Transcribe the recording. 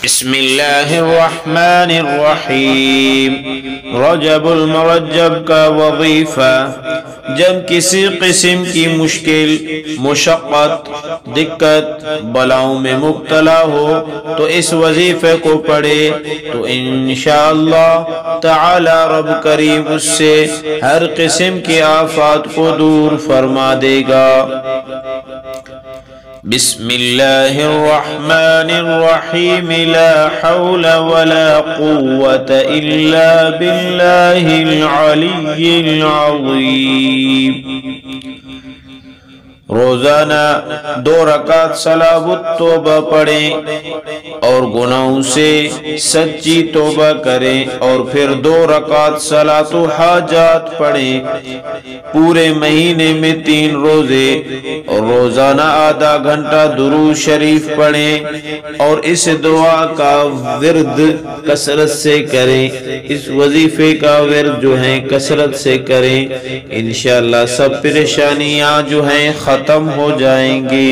بسم اللہ الرحمن الرحیم۔ رجب المرجب کا وظیفہ، جب کسی قسم کی مشکل، مشقت، دقت، بلاؤں میں مبتلا ہو تو اس وظیفے کو پڑھے تو انشاءاللہ تعالی رب کریم اس سے ہر قسم کی آفات کو دور فرما دے گا۔ بسم اللہ الرحمن الرحیم، لا حول ولا قوة الا باللہ العلی العظیم۔ روزانہ 2 رکعت صلاۃ التوبہ پڑھیں اور گناہوں سے سچی توبہ کریں، اور پھر 2 رکعت صلاۃ الحاجات پڑھیں۔ پورے مہینے میں 3 روزے اور روزانہ آدھا گھنٹہ درود شریف پڑھیں، اور اس دعا کا ورد کثرت سے کریں۔ اس وظیفے کا ورد جو ہے کثرت سے کریں، انشاءاللہ سب پریشانیاں جو ہیں ختم ہو جائیں گی۔